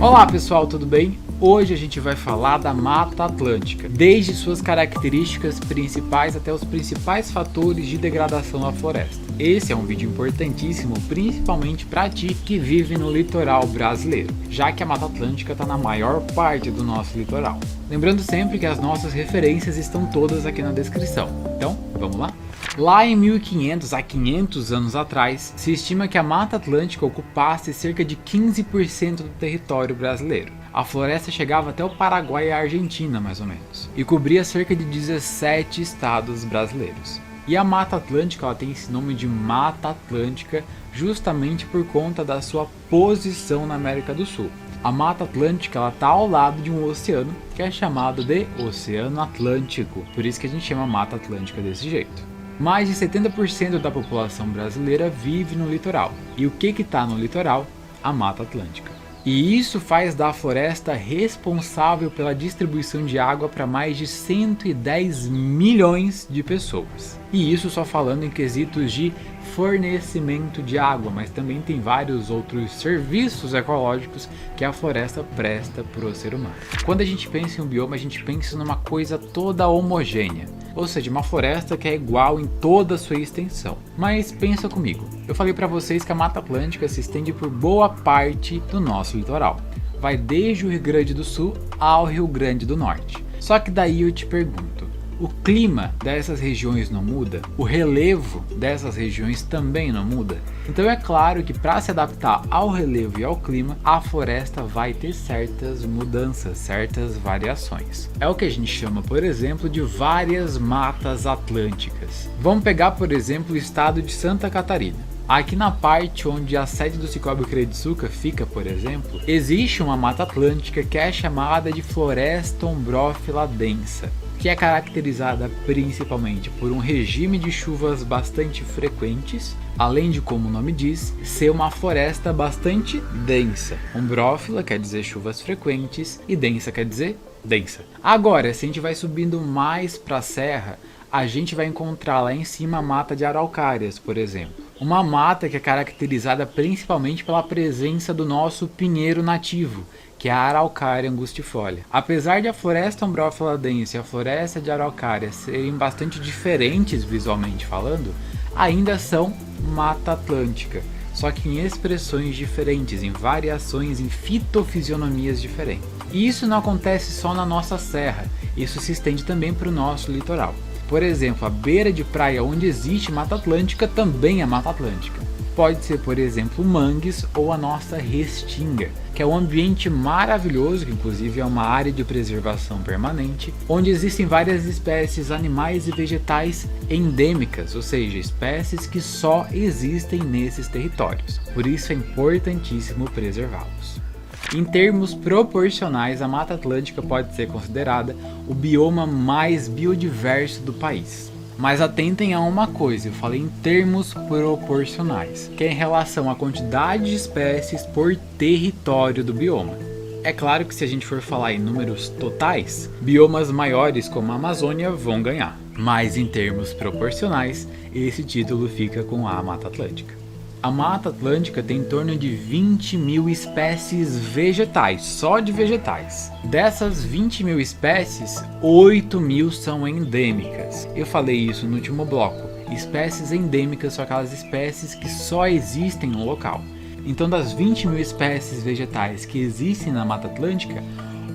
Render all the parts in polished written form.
Olá pessoal, tudo bem? Hoje a gente vai falar da Mata Atlântica, desde suas características principais até os principais fatores de degradação da floresta. Esse é um vídeo importantíssimo, principalmente para ti que vive no litoral brasileiro, já que a Mata Atlântica está na maior parte do nosso litoral. Lembrando sempre que as nossas referências estão todas aqui na descrição. Então, vamos lá? Lá em 1500, há 500 anos atrás, se estima que a Mata Atlântica ocupasse cerca de 15% do território brasileiro. A floresta chegava até o Paraguai e a Argentina, mais ou menos, e cobria cerca de 17 estados brasileiros. E a Mata Atlântica ela tem esse nome de Mata Atlântica justamente por conta da sua posição na América do Sul. A Mata Atlântica está ao lado de um oceano que é chamado de Oceano Atlântico, por isso que a gente chama Mata Atlântica desse jeito. Mais de 70% da população brasileira vive no litoral. E o que está no litoral? A Mata Atlântica. E isso faz da floresta responsável pela distribuição de água para mais de 110 milhões de pessoas. E isso só falando em quesitos de fornecimento de água, mas também tem vários outros serviços ecológicos que a floresta presta para o ser humano. Quando a gente pensa em um bioma, a gente pensa numa coisa toda homogênea, ou seja, uma floresta que é igual em toda a sua extensão. Mas pensa comigo, eu falei para vocês que a Mata Atlântica se estende por boa parte do nosso litoral. Vai desde o Rio Grande do Sul ao Rio Grande do Norte. Só que daí eu te pergunto, o clima dessas regiões não muda? O relevo dessas regiões também não muda? Então é claro que para se adaptar ao relevo e ao clima, a floresta vai ter certas mudanças, certas variações. É o que a gente chama, por exemplo, de várias matas atlânticas. Vamos pegar, por exemplo, o estado de Santa Catarina. Aqui na parte onde a sede do Cicobi Crediçuca fica, por exemplo, existe uma mata atlântica que é chamada de floresta ombrófila densa, que é caracterizada principalmente por um regime de chuvas bastante frequentes, além de, como o nome diz, ser uma floresta bastante densa. Ombrófila quer dizer chuvas frequentes e densa quer dizer densa. Agora, se a gente vai subindo mais para a serra, a gente vai encontrar lá em cima a mata de araucárias, por exemplo. Uma mata que é caracterizada principalmente pela presença do nosso pinheiro nativo, que é a Araucária angustifolia. Apesar de a floresta ombrófila densa e a floresta de araucária serem bastante diferentes visualmente falando, ainda são Mata Atlântica, só que em expressões diferentes, em variações, em fitofisionomias diferentes. E isso não acontece só na nossa serra, isso se estende também para o nosso litoral. Por exemplo, a beira de praia onde existe Mata Atlântica também é Mata Atlântica. Pode ser, por exemplo, mangues ou a nossa restinga, que é um ambiente maravilhoso, que inclusive é uma área de preservação permanente, onde existem várias espécies animais e vegetais endêmicas, ou seja, espécies que só existem nesses territórios. Por isso é importantíssimo preservá-los. Em termos proporcionais, a Mata Atlântica pode ser considerada o bioma mais biodiverso do país. Mas atentem a uma coisa, eu falei em termos proporcionais, que é em relação à quantidade de espécies por território do bioma. É claro que se a gente for falar em números totais, biomas maiores como a Amazônia vão ganhar. Mas em termos proporcionais, esse título fica com a Mata Atlântica. A Mata Atlântica tem em torno de 20 mil espécies vegetais, só de vegetais. Dessas 20 mil espécies, 8 mil são endêmicas. Eu falei isso no último bloco. Espécies endêmicas são aquelas espécies que só existem no local. Então, das 20 mil espécies vegetais que existem na Mata Atlântica,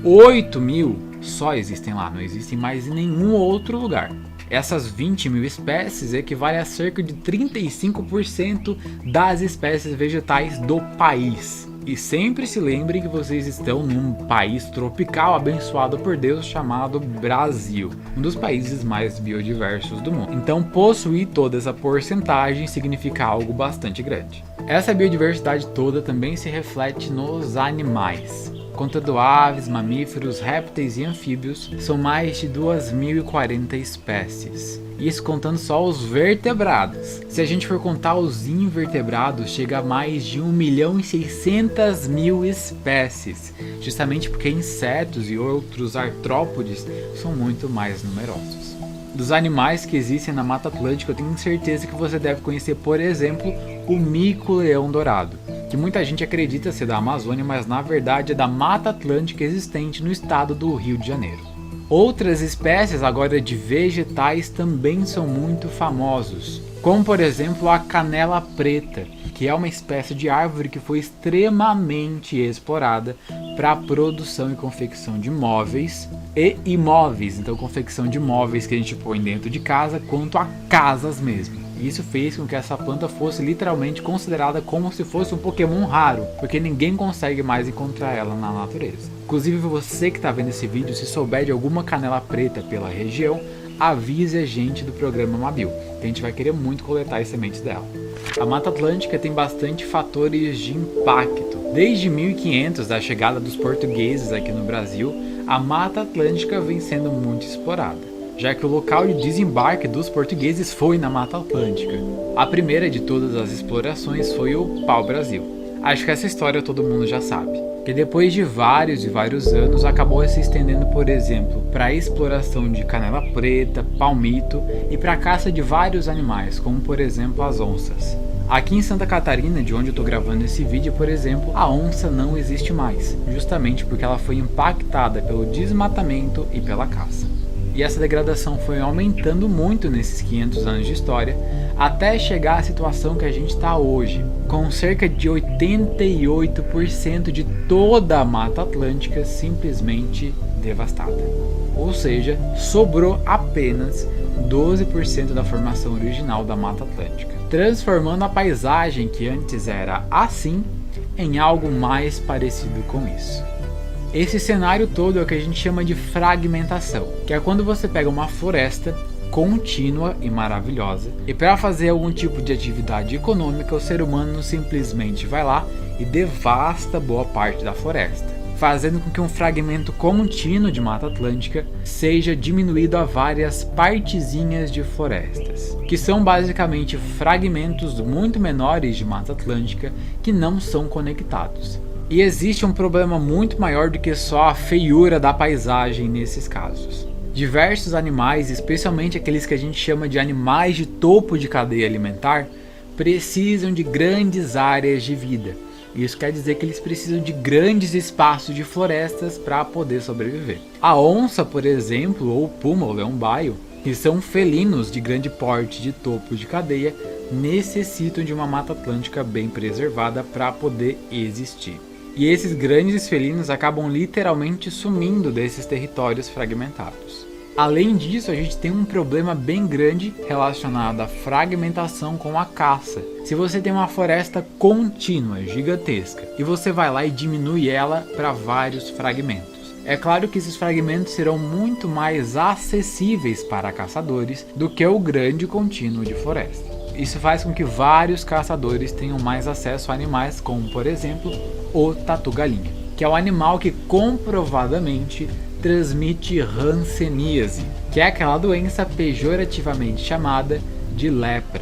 8 mil só existem lá, não existem mais em nenhum outro lugar. Essas 20 mil espécies equivalem a cerca de 35% das espécies vegetais do país. E sempre se lembrem que vocês estão num país tropical abençoado por Deus chamado Brasil, um dos países mais biodiversos do mundo. Então possuir toda essa porcentagem significa algo bastante grande. Essa biodiversidade toda também se reflete nos animais. Contando aves, mamíferos, répteis e anfíbios, são mais de 2.040 espécies. Isso contando só os vertebrados. Se a gente for contar os invertebrados, chega a mais de 1.600.000 espécies. Justamente porque insetos e outros artrópodes são muito mais numerosos. Dos animais que existem na Mata Atlântica, eu tenho certeza que você deve conhecer, por exemplo, o mico-leão dourado. que muita gente acredita ser da Amazônia, mas na verdade é da Mata Atlântica existente no estado do Rio de Janeiro. Outras espécies agora de vegetais também são muito famosos, como por exemplo a canela preta, que é uma espécie de árvore que foi extremamente explorada para a produção e confecção de móveis e imóveis, então confecção de móveis que a gente põe dentro de casa, quanto a casas mesmo. Isso fez com que essa planta fosse literalmente considerada como se fosse um Pokémon raro, porque ninguém consegue mais encontrar ela na natureza. Inclusive você que está vendo esse vídeo, se souber de alguma canela preta pela região, avise a gente do programa Mabil, que a gente vai querer muito coletar as sementes dela. A Mata Atlântica tem bastante fatores de impacto. Desde 1500, da chegada dos portugueses aqui no Brasil, a Mata Atlântica vem sendo muito explorada, já que o local de desembarque dos portugueses foi na Mata Atlântica. A primeira de todas as explorações foi o pau-brasil. Acho que essa história todo mundo já sabe, que depois de vários e vários anos acabou se estendendo, por exemplo, para a exploração de canela preta, palmito e para a caça de vários animais, como por exemplo as onças. Aqui em Santa Catarina, de onde eu estou gravando esse vídeo, por exemplo, a onça não existe mais, justamente porque ela foi impactada pelo desmatamento e pela caça. E essa degradação foi aumentando muito nesses 500 anos de história, até chegar à situação que a gente está hoje, com cerca de 88% de toda a Mata Atlântica simplesmente devastada. Ou seja, sobrou apenas 12% da formação original da Mata Atlântica, transformando a paisagem que antes era assim em algo mais parecido com isso. Esse cenário todo é o que a gente chama de fragmentação, que é quando você pega uma floresta contínua e maravilhosa, e para fazer algum tipo de atividade econômica, o ser humano simplesmente vai lá e devasta boa parte da floresta, fazendo com que um fragmento contínuo de Mata Atlântica seja diminuído a várias partezinhas de florestas, que são basicamente fragmentos muito menores de Mata Atlântica que não são conectados. E existe um problema muito maior do que só a feiura da paisagem nesses casos. Diversos animais, especialmente aqueles que a gente chama de animais de topo de cadeia alimentar, precisam de grandes áreas de vida. Isso quer dizer que eles precisam de grandes espaços de florestas para poder sobreviver. A onça, por exemplo, ou o puma ou leão-baio, que são felinos de grande porte de topo de cadeia, necessitam de uma Mata Atlântica bem preservada para poder existir. E esses grandes felinos acabam literalmente sumindo desses territórios fragmentados. Além disso, a gente tem um problema bem grande relacionado à fragmentação com a caça. Se você tem uma floresta contínua, gigantesca, e você vai lá e diminui ela para vários fragmentos, é claro que esses fragmentos serão muito mais acessíveis para caçadores do que o grande contínuo de floresta. Isso faz com que vários caçadores tenham mais acesso a animais como, por exemplo, o tatu-galinha, que é um animal que comprovadamente transmite hanseníase, que é aquela doença pejorativamente chamada de lepra.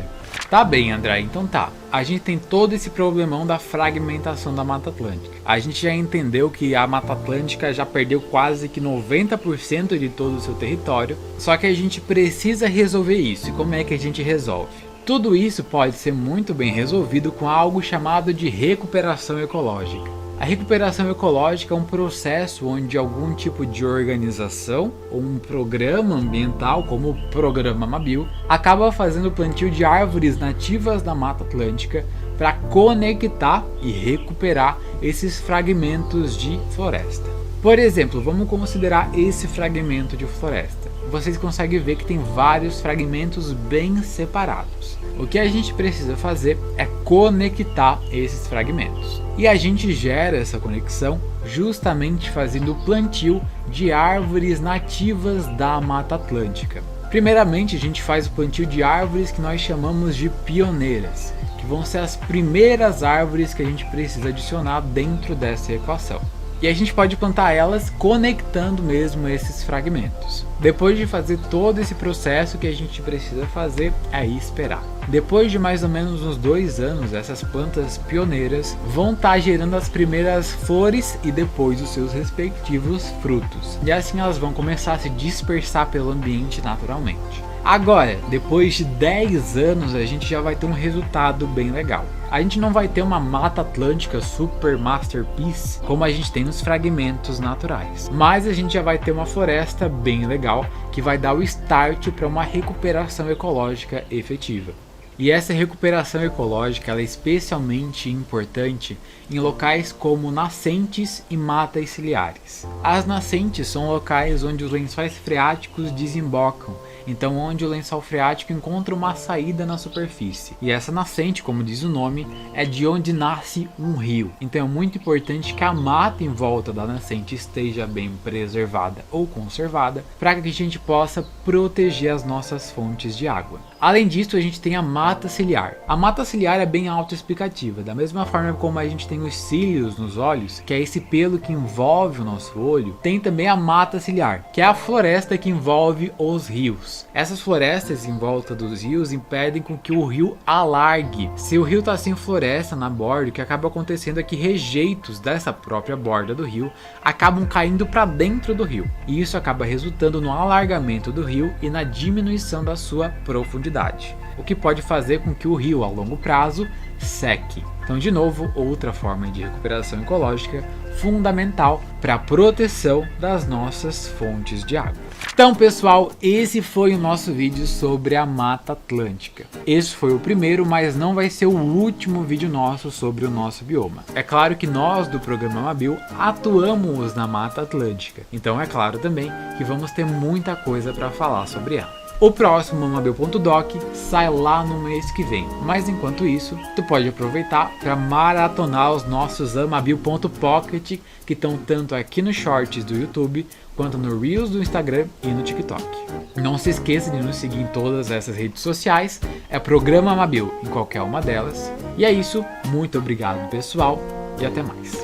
Tá bem, André, então tá. A gente tem todo esse problemão da fragmentação da Mata Atlântica. A gente já entendeu que a Mata Atlântica já perdeu quase que 90% de todo o seu território, só que a gente precisa resolver isso. E como é que a gente resolve? Tudo isso pode ser muito bem resolvido com algo chamado de recuperação ecológica. A recuperação ecológica é um processo onde algum tipo de organização ou um programa ambiental, como o Programa Mabil, acaba fazendo o plantio de árvores nativas da Mata Atlântica para conectar e recuperar esses fragmentos de floresta. Por exemplo, vamos considerar esse fragmento de floresta. Vocês conseguem ver que tem vários fragmentos bem separados. O que a gente precisa fazer é conectar esses fragmentos. E a gente gera essa conexão justamente fazendo o plantio de árvores nativas da Mata Atlântica. Primeiramente, a gente faz o plantio de árvores que nós chamamos de pioneiras, que vão ser as primeiras árvores que a gente precisa adicionar dentro dessa equação. E a gente pode plantar elas conectando mesmo esses fragmentos. Depois de fazer todo esse processo, o que a gente precisa fazer é esperar. Depois de mais ou menos uns 2 anos, essas plantas pioneiras vão estar gerando as primeiras flores e depois os seus respectivos frutos. E assim elas vão começar a se dispersar pelo ambiente naturalmente. Agora, depois de 10 anos, a gente já vai ter um resultado bem legal. A gente não vai ter uma Mata Atlântica Super Masterpiece como a gente tem nos fragmentos naturais, mas a gente já vai ter uma floresta bem legal que vai dar o start para uma recuperação ecológica efetiva. E essa recuperação ecológica ela é especialmente importante em locais como nascentes e matas ciliares. As nascentes são locais onde os lençóis freáticos desembocam, então onde o lençol freático encontra uma saída na superfície. E essa nascente, como diz o nome, é de onde nasce um rio. Então é muito importante que a mata em volta da nascente esteja bem preservada ou conservada para que a gente possa proteger as nossas fontes de água. Além disso, a gente tem a mata ciliar. A mata ciliar é bem autoexplicativa, da mesma forma como a gente tem os cílios nos olhos, que é esse pelo que envolve o nosso olho, tem também a mata ciliar, que é a floresta que envolve os rios. Essas florestas em volta dos rios impedem com que o rio alargue. Se o rio está sem floresta na borda, o que acaba acontecendo é que rejeitos dessa própria borda do rio acabam caindo para dentro do rio. E isso acaba resultando no alargamento do rio e na diminuição da sua profundidade, o que pode fazer com que o rio a longo prazo seque. Então, de novo, outra forma de recuperação ecológica fundamental para a proteção das nossas fontes de água. Então, pessoal, esse foi o nosso vídeo sobre a Mata Atlântica. Esse foi o primeiro, mas não vai ser o último vídeo nosso sobre o nosso bioma. É claro que nós do programa Amabil atuamos na Mata Atlântica, então é claro também que vamos ter muita coisa para falar sobre ela. O próximo Amabil.doc sai lá no mês que vem, mas enquanto isso, tu pode aproveitar para maratonar os nossos Amabil.pocket que estão tanto aqui nos shorts do YouTube, quanto no Reels do Instagram e no TikTok. Não se esqueça de nos seguir em todas essas redes sociais, é Programa Amabil em qualquer uma delas. E é isso, muito obrigado pessoal e até mais.